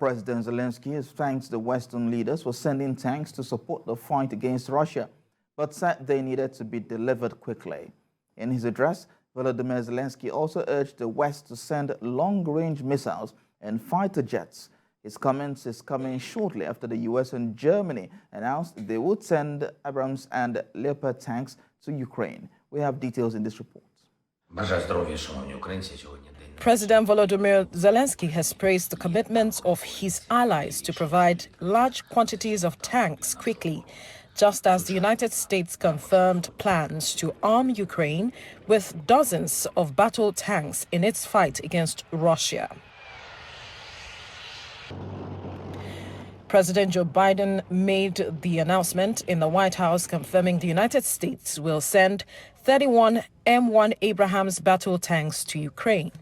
President Zelensky has thanked the Western leaders for sending tanks to support the fight against Russia, but said they needed to be delivered quickly. In his address, Volodymyr Zelensky also urged the West to send long-range missiles and fighter jets. His comments is coming shortly after the US and Germany announced they would send Abrams and Leopard tanks to Ukraine. We have details in this report. President Volodymyr Zelensky has praised the commitment of his allies to provide large quantities of tanks quickly, just as the United States confirmed plans to arm Ukraine with dozens of battle tanks in its fight against Russia. President Joe Biden made the announcement in the White House, confirming the United States will send 31 M1 Abrams battle tanks to Ukraine.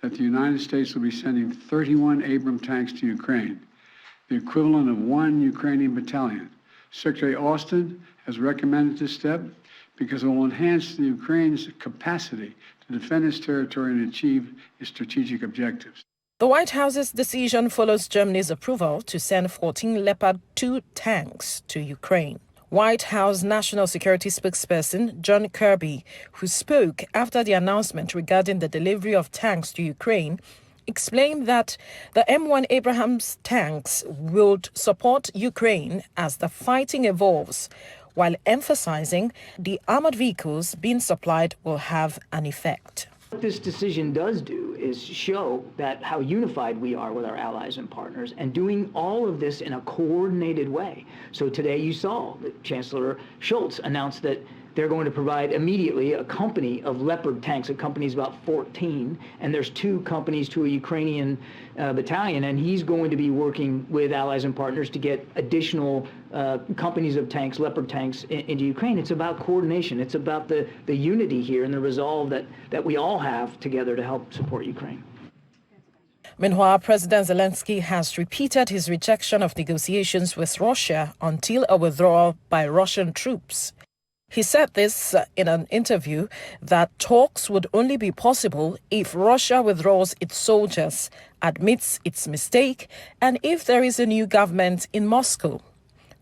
That the United States will be sending 31 Abrams tanks to Ukraine, the equivalent of 1 Ukrainian battalion. Secretary Austin has recommended this step because it will enhance the Ukraine's capacity to defend its territory and achieve its strategic objectives. The White House's decision follows Germany's approval to send 14 Leopard 2 tanks to Ukraine. White House National Security spokesperson John Kirby, who spoke after the announcement regarding the delivery of tanks to Ukraine, explained that the M1 Abrams tanks would support Ukraine as the fighting evolves, while emphasizing the armored vehicles being supplied will have an effect. What this decision does do is show that how unified we are with our allies and partners, and doing all of this in a coordinated way. So today you saw that Chancellor Scholz announced that they're going to provide immediately a company of Leopard tanks. A company's about 14, and there's 2 companies to a Ukrainian battalion, and he's going to be working with allies and partners to get additional companies of tanks, Leopard tanks, into Ukraine. It's about coordination. It's about the unity here and the resolve that we all have together to help support Ukraine. Meanwhile, President Zelensky has repeated his rejection of negotiations with Russia until a withdrawal by Russian troops. He said this in an interview that talks would only be possible if Russia withdraws its soldiers, admits its mistake, and if there is a new government in Moscow.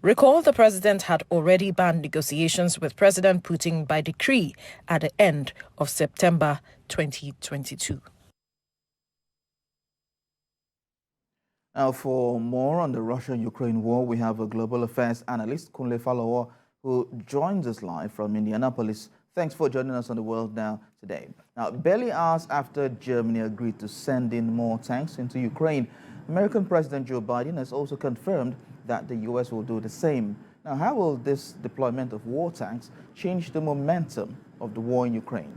Recall the president had already banned negotiations with President Putin by decree at the end of September 2022. Now, for more on the Russia-Ukraine war, we have a global affairs analyst, Kunle Falowo, who joins us live from Indianapolis. Thanks for joining us on The World Now today. Now, barely hours after Germany agreed to send in more tanks into Ukraine, American President Joe Biden has also confirmed that the U.S. will do the same. Now, how will this deployment of war tanks change the momentum of the war in Ukraine?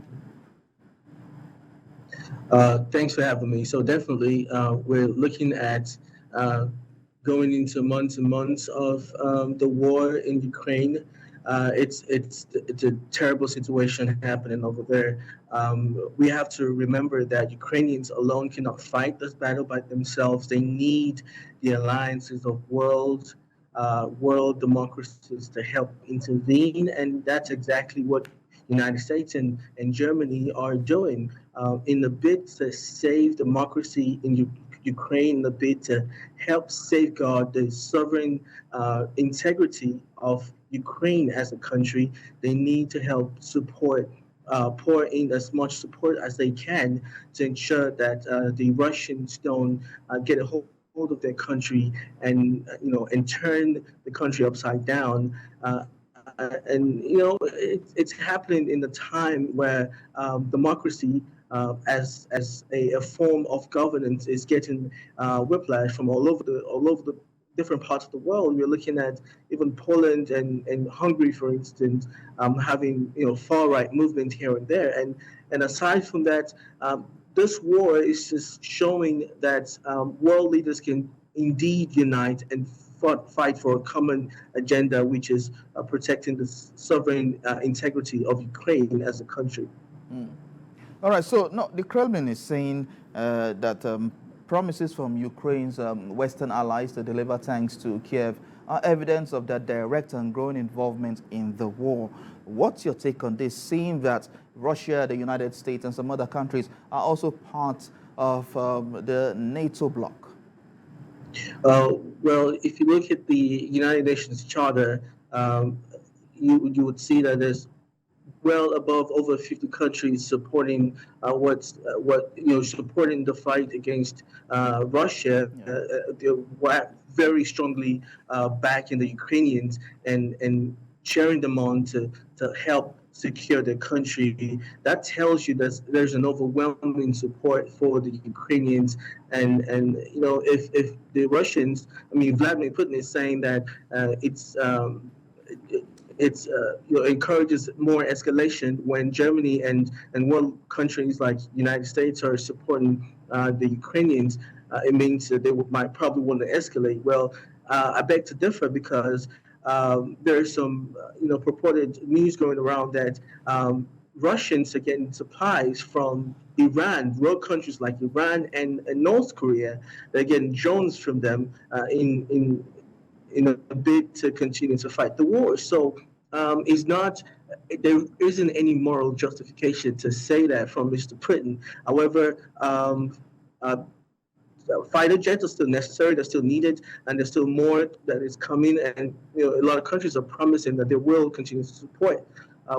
Thanks for having me. So definitely, we're looking at going into months and months of the war in Ukraine. It's a terrible situation happening over there. We have to remember that Ukrainians alone cannot fight this battle by themselves. They need the alliances of world democracies to help intervene, and that's exactly what United States and Germany are doing in the bid to save democracy in Ukraine, the bid to help safeguard the sovereign integrity of Ukraine as a country. They need to help support, pour in as much support as they can to ensure that the Russians don't get a hold of their country and turn the country upside down. It's happening in the time where democracy as a form of governance is getting whiplash from all over the different parts of the world. We're looking at even Poland and Hungary, for instance, having far right movement here and there. And aside from that, this war is just showing that world leaders can indeed unite and fight for a common agenda, which is protecting the sovereign integrity of Ukraine as a country. All right, so no, the Kremlin is saying that promises from Ukraine's Western allies to deliver tanks to Kiev are evidence of their direct and growing involvement in the war. What's your take on this, seeing that Russia, the United States, and some other countries are also part of the NATO bloc? Well, if you look at the United Nations Charter, um, you would see that there's well above over 50 countries supporting what supporting the fight against Russia. Yeah. They're very strongly backing the Ukrainians and cheering them on to help secure their country. That tells you that there's an overwhelming support for the Ukrainians. And if the Russians, I mean, Vladimir Putin is saying that encourages more escalation when Germany and world countries like United States are supporting the Ukrainians. It means that they might probably want to escalate. Well, I beg to differ because there's some purported news going around that Russians are getting supplies from Iran, world countries like Iran and North Korea. They're getting drones from them in a bid to continue to fight the war. So there isn't any moral justification to say that from Mr. Putin. However, uh, fighter jets are still necessary, they're still needed, and there's still more that is coming. And a lot of countries are promising that they will continue to support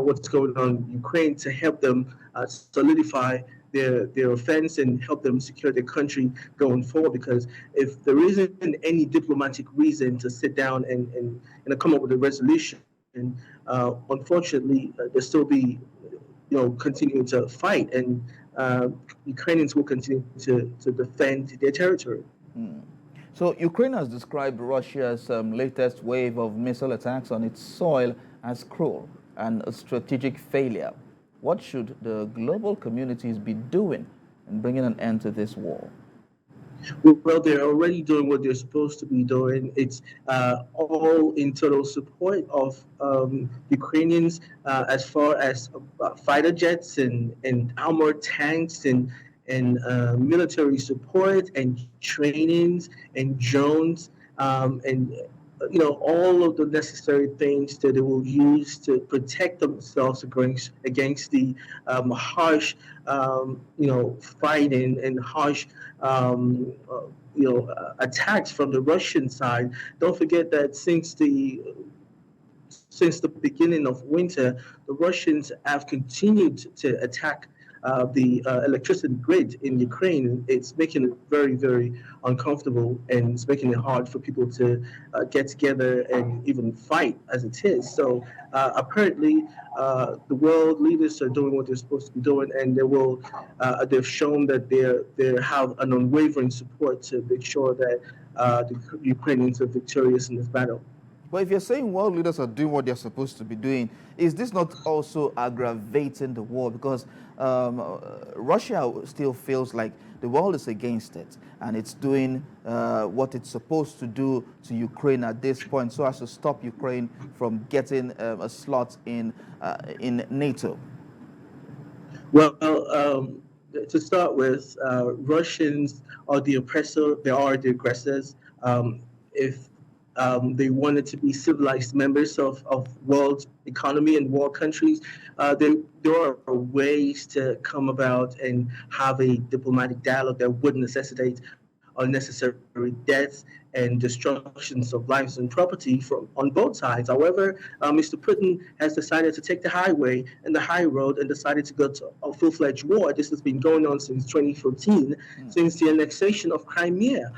what's going on in Ukraine to help them solidify their offense and help them secure their country going forward. Because if there isn't any diplomatic reason to sit down and come up with a resolution, unfortunately, there'll still be continuing to fight, and Ukrainians will continue to defend their territory. So Ukraine has described Russia's latest wave of missile attacks on its soil as cruel and a strategic failure. What should the global communities be doing in bringing an end to this war? Well, they're already doing what they're supposed to be doing. It's all in total support of Ukrainians as far as fighter jets and armored tanks and military support and trainings and drones and all of the necessary things that they will use to protect themselves against the harsh fighting and harsh attacks from the Russian side. Don't forget that since the beginning of winter, the Russians have continued to attack the electricity grid in Ukraine. It's making it very, very uncomfortable, and it's making it hard for people to get together and even fight as it is. So apparently, the world leaders are doing what they're supposed to be doing, and they've shown that they have an unwavering support to make sure that the Ukrainians are victorious in this battle. But if you're saying world leaders are doing what they're supposed to be doing, is this not also aggravating the war? Because Russia still feels like the world is against it, and it's doing what it's supposed to do to Ukraine at this point, so as to stop Ukraine from getting a slot in NATO. Well, to start with, Russians are the oppressor. They are the aggressors. If they wanted to be civilized members of world economy and world countries, there are ways to come about and have a diplomatic dialogue that would necessitate unnecessary deaths and destructions of lives and property on both sides. However, Mr. Putin has decided to take the highway and the high road and decided to go to a full-fledged war. This has been going on since 2014, since the annexation of Crimea.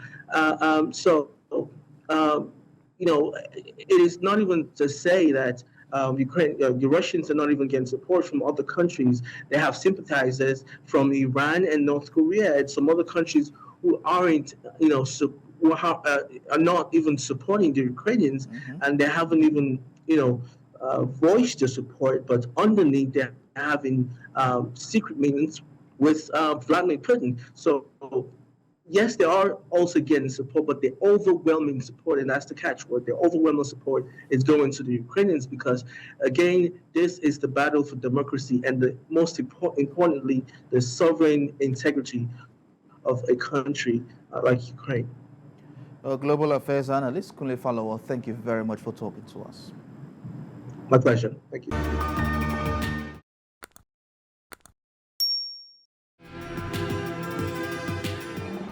It is not even to say that the Russians are not even getting support from other countries. They have sympathizers from Iran and North Korea and some other countries who aren't, are not even supporting the Ukrainians, and they haven't even, voiced their support. But underneath, they're having secret meetings with Vladimir Putin. So yes, they are also getting support, but the overwhelming support, and that's the catchword, the overwhelming support is going to the Ukrainians because, again, this is the battle for democracy and most importantly, the sovereign integrity of a country like Ukraine. Global Affairs Analyst Kunle Falowo, thank you very much for talking to us. My pleasure. Thank you.